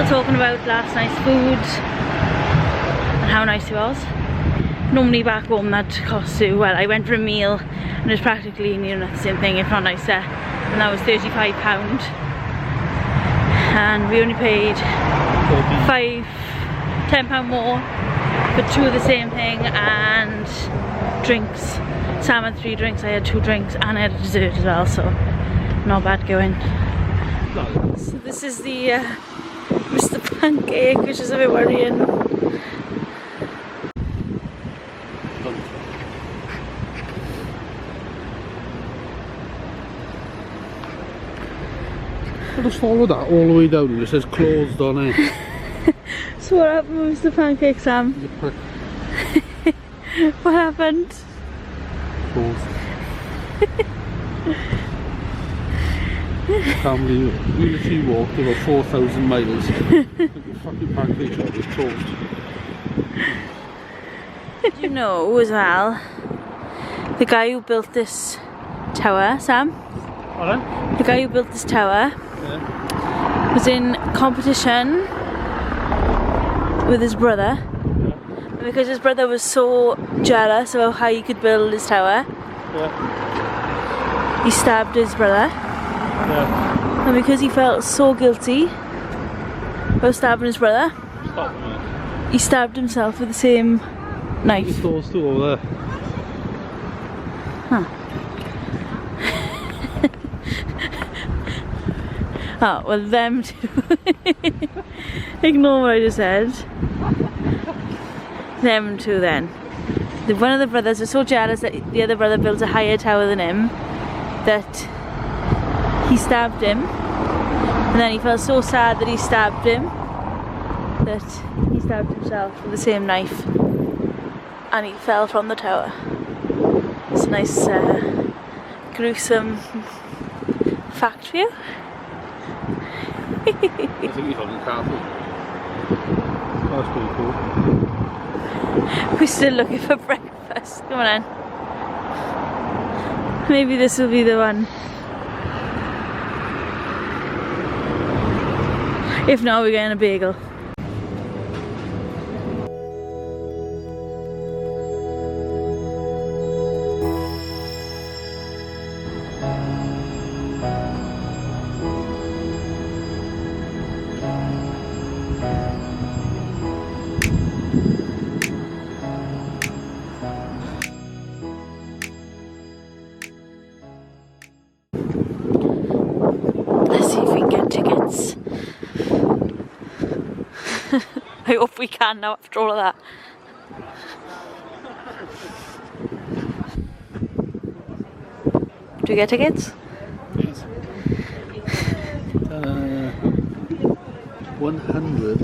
Talking about last night's food and how nice it was. Normally back home that costs you, well, I went for a meal and it's practically near the same thing, if not nicer, and that was £35, and we only paid £10 more for two of the same thing and drinks. Sam had 3 drinks, I had 2 drinks, and I had a dessert as well, so not bad going. So this is the Mr Pancake, which is a bit worrying. I'll just follow that all the way down and it says closed on it. So what happened with Mr Pancake, Sam? What happened? Closed. Can't believe it. We literally walked about 4,000 miles. The fucking pancake shop was closed. Did you know as well, the guy who built this tower, Sam? Alright? The guy who built this tower was in competition with his brother. And because his brother was so jealous of how he could build his tower, he stabbed his brother. And because he felt so guilty about stabbing his brother, he stabbed himself with the same knife. It's those two over there. Huh. Oh, well, them two. Ignore what I just said. Them two then. One of the brothers was so jealous that the other brother built a higher tower than him that he stabbed him, and then he felt so sad that he stabbed him that he stabbed himself with the same knife and he fell from the tower. It's a nice gruesome fact for you. I think he's on the castle. That's pretty cool. We're still looking for breakfast. Come on in. Maybe this will be the one. If not, we're getting a bagel. Let's see if we can get tickets. I hope we can now after all of that. Do we get tickets? Please. 100.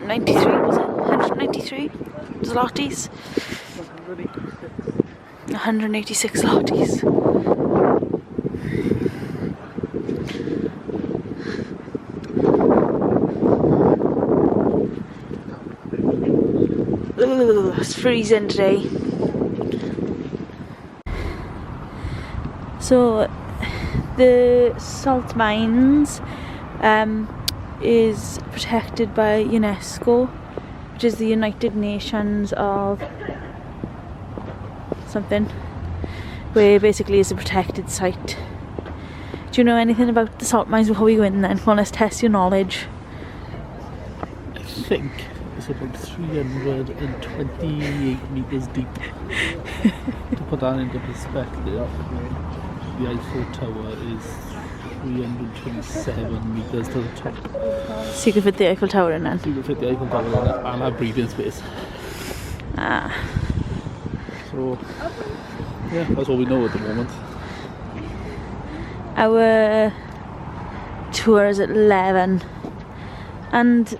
93 was it? 193 zlotys? 186 zlotys. Ugh, it's freezing today. So the salt mines is protected by UNESCO, which is the United Nations of something, where basically it's a protected site. Do you know anything about the salt mines before we go in then? Come on, let's test your knowledge. I think it's about 328 metres deep. To put that into perspective, the Eiffel Tower is 327 metres to the top. So you could fit the Eiffel Tower in then? So you can fit the Eiffel Tower in and have breathing space. Ah. So, yeah, that's all we know at the moment. Our tour is at 11, and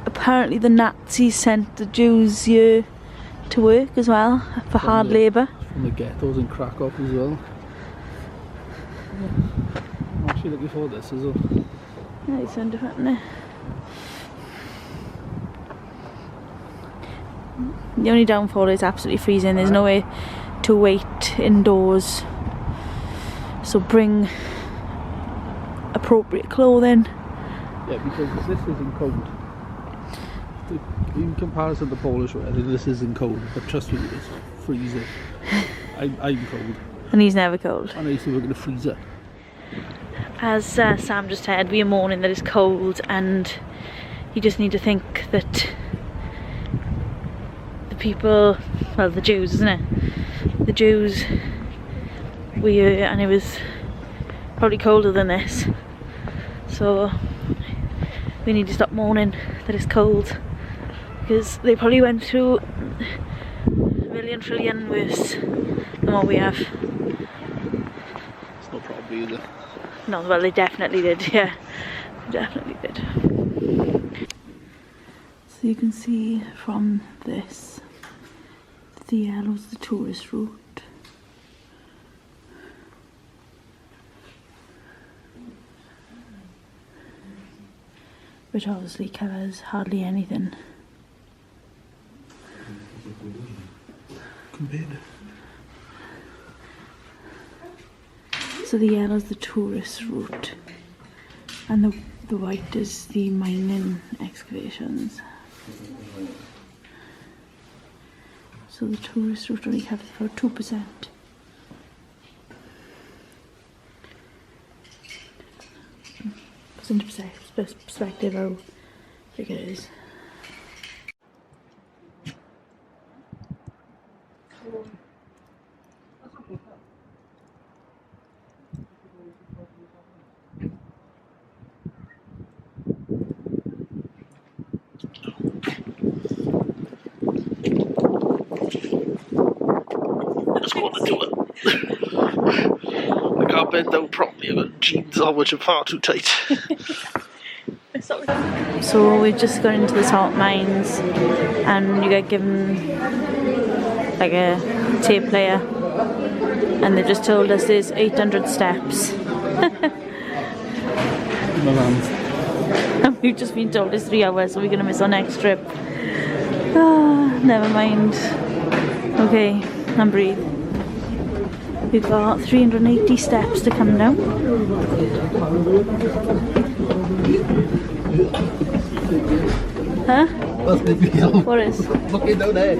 apparently the Nazis sent the Jews here to work as well for hard labour. From the ghettos in Krakow as well. I'm actually looking forward to this as well. Yeah, it's so different, isn't it? The only downfall is absolutely freezing. There's no way to wait indoors. So bring appropriate clothing. Yeah, because this isn't cold. In comparison to Polish weather, this isn't cold. But trust me, it's freezing. I'm cold. And he's never cold. And I used to work in a freezer. As Sam just said, we are mourning that it's cold, and you just need to think that the people, well, the Jews, isn't it? The Jews were here, and it was probably colder than this. So we need to stop mourning that it's cold, because they probably went through a million trillion worse than what we have. It's not probably either. No, well, they definitely did, yeah. They definitely did. So you can see from this, the yellow's the tourist route. Which obviously covers hardly anything. So the yellow's the tourist route, and the white is the mining excavations. So the tourist route only covers about 2%. Puts into perspective how big it is. Just want to do it. I can't bend down properly. I've got jeans on which are far too tight. So we've just gone into the salt mines, and you get given like a tape player, and they've just told us there's 800 steps. And we've just been told it's 3 hours, so we're gonna miss our next trip. Ah, never mind. Okay, and breathe. We've got 380 steps to come down. Huh? That's the big hill. What is? Looking down there.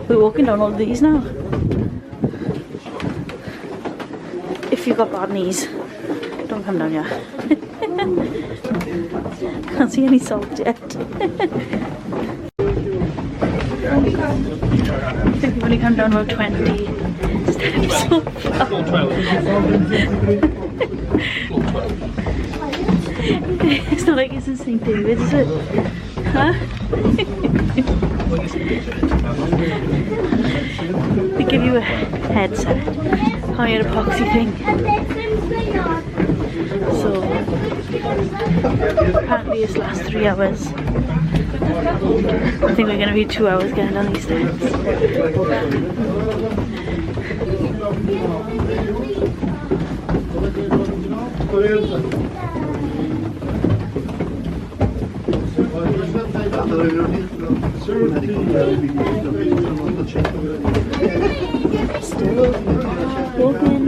We're walking down all of these now. If you've got bad knees, don't come down here. Can't see any salt yet. I think we've only come down about 20 steps so far. It's not like it's in St David's, is it? Huh? They give you a headset on your epoxy thing. So apparently this lasts 3 hours. I think we're going to be 2 hours getting down these steps. Still walking.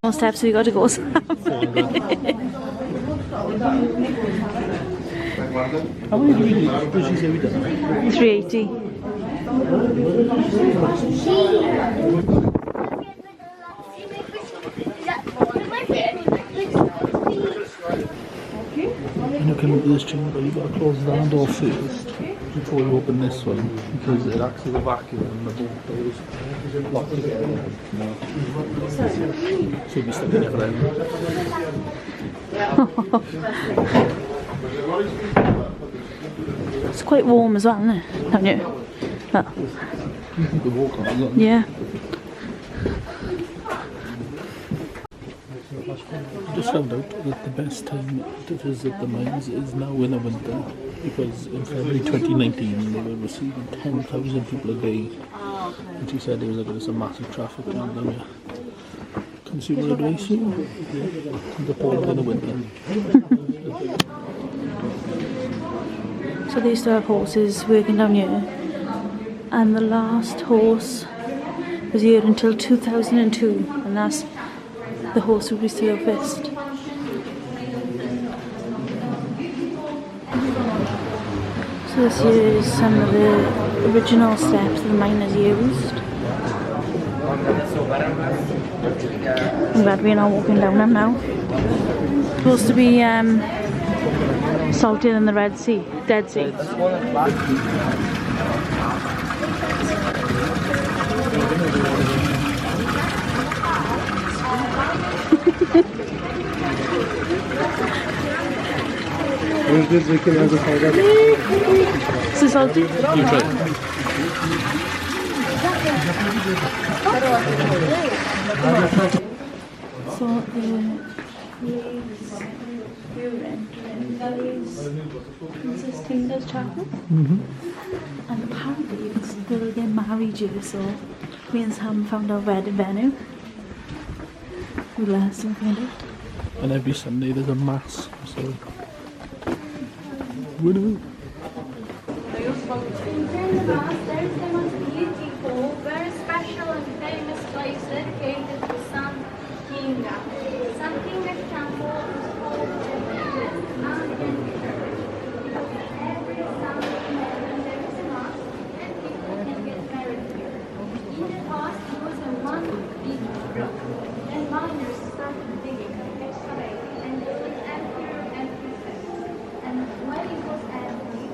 More steps we got to go. How many did she say we done? 380. When you come into this chamber, you've got to close that door first before you open this one, because it acts as a vacuum and the both doors lock together. So you'll be stuck in it forever. It's quite warm as well, isn't it? Don't you? Oh. You can walk on it, look. Yeah. I just found out that the best time to visit the mines is now in the winter, because in February 2019 they were receiving 10,000 people a day, and she said there was like some massive traffic jam down here. Consumer advice, the port in the winter. So they used to have horses working down here, and the last horse was here until 2002, and that's the horse we see up first. So this here is some of the original steps the miners used. I'm glad we're not walking down them now. It's supposed to be saltier than the Red Sea, Dead Sea. Is it salty? You try it. So the this King's Chapel, and apparently you can still get married here. So me and Sam found our wedding venue. We'll let us find out. And every Sunday there's a mass, so winner. Thursday was beautiful, very special and famous place dedicated to Sun Kinga. Sun Kinga's temple is called the Mountain Church. Every Sunday morning there is a mass and people can get married here. In the past it was a one big rock, and miners started digging, excavating, and filling emptier and emptier. And when it was empty,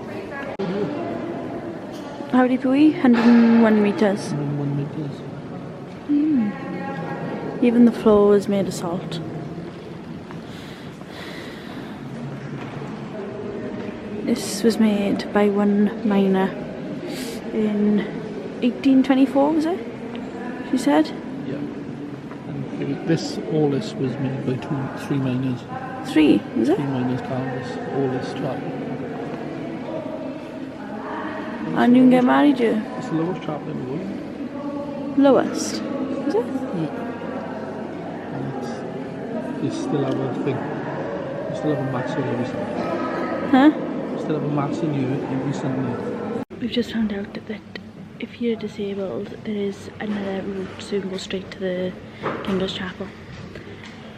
How deep are we? 101 meters. 1 meters. Even the floor is made of salt. This was made by one miner in 1824, was it? She said? Yeah. And all this was made by three miners. Three, was it? 3 miners carved all this chapel. And you can get married here? It's the lowest chapel in the world. Lowest? Is it? Yeah. And they still have a thing. They still have a mass in every Sunday. Huh? They still have a mass in here every Sunday. We've just found out that if you're disabled, there is another route so you can go straight to the King's Chapel.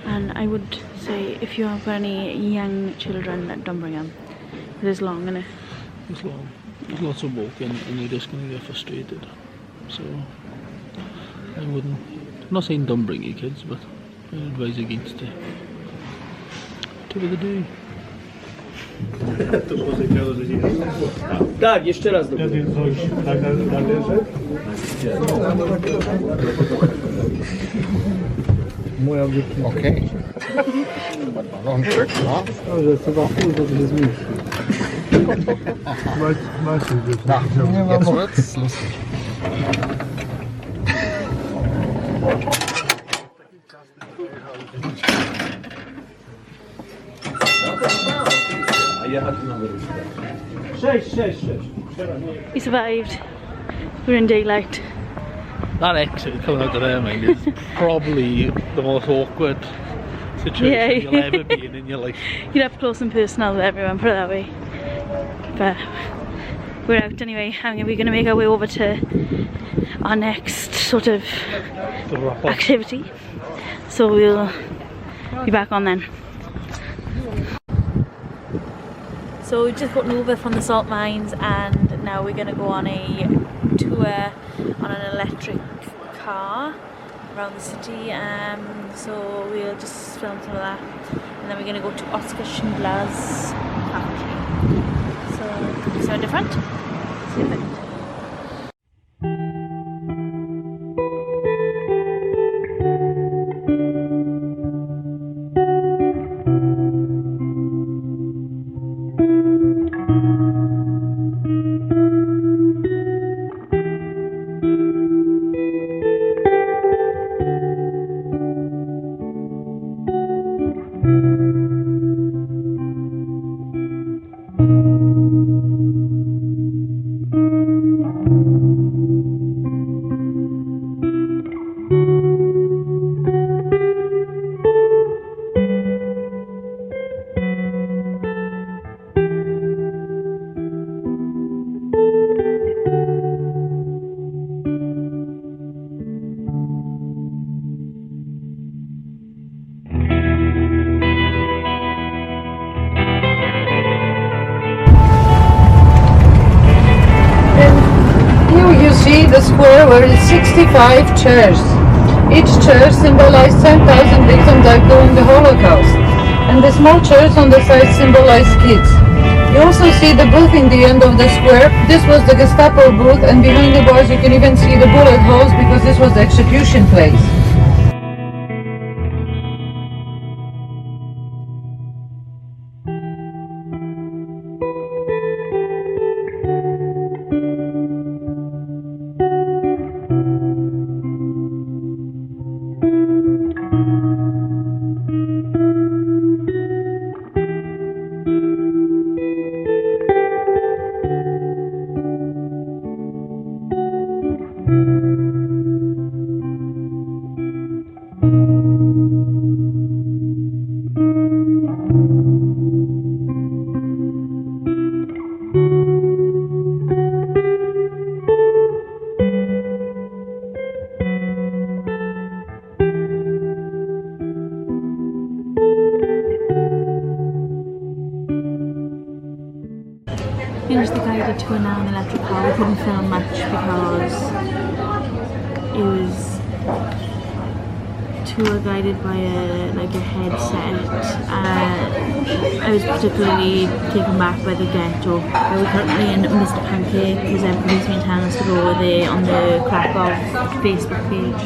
And I would say if you have any young children, don't bring them. It is long, isn't it? It's long. There's lots of walking and you're just going to get frustrated. So I wouldn't, I'm not saying don't bring your kids, but I advise against it. Tip of the day. Tak, jeszcze raz do góry. Moja dziewczyna. Okej. Balączek, no. Dobrze, trzeba chuj, to się zmieści. Masz Da, jetzt wird's lustig. We survived. We're in daylight. That exit coming out of there, mate, is probably the most awkward situation you'll ever be in your life. You're up close and personal with everyone, put it that way. But we're out anyway, and we're going to make our way over to our next sort of activity. So we'll be back on then. So we've just gotten over from the salt mines, and now now we're going to go on a tour on an electric car around the city, so we'll just film some of that, and then we're going to go to Oscar Schindler's factory. So, so different. See you later. See the square where it's 65 chairs. Each chair symbolized 10,000 victims died during the Holocaust, and the small chairs on the side symbolize kids. You also see the booth in the end of the square. This was the Gestapo booth, and behind the bars you can even see the bullet holes because this was the execution place. Here's the guided tour now on the electric car. We couldn't film much because it was tour guided by a headset. I was particularly taken back by the ghetto. We're currently in Mr Pancake because everybody's been telling us to go there on the Krakow Facebook page.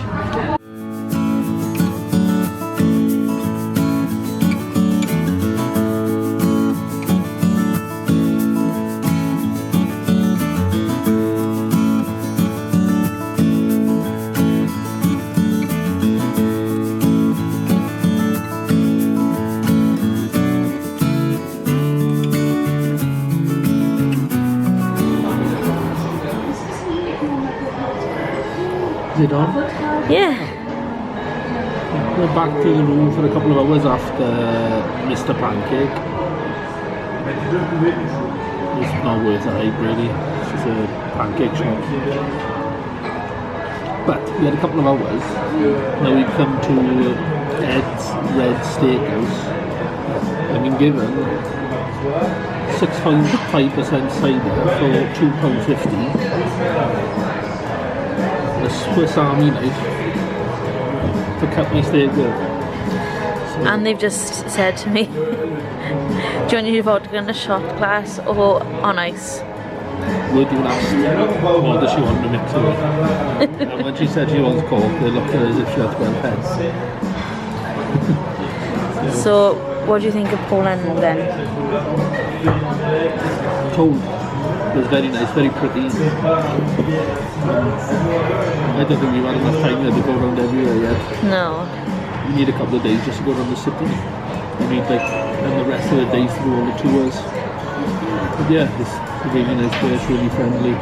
Is it on? Yeah. We're back to the room for a couple of hours after Mr Pancake. It's not worth a hype really, it's just a pancake shop. But we had a couple of hours. Now we've come to Ed's Red Steakhouse. I've been given 6.5% cider for £2.50. A Swiss Army knife to cut my steak with. So, And they've just said to me, do you want your vodka in a shot glass or on ice? would you ask what does she want to mix it with? And when she said she wants Coke, they looked at her as if she had 12 heads. So what do you think of Poland then? Cold. It was very nice, very pretty. I don't think we've had enough time here to go around everywhere yet. No. We need a couple of days just to go around the city. I mean, like, and the rest of the days to do all the tours. But yeah, it's a really nice place, really friendly.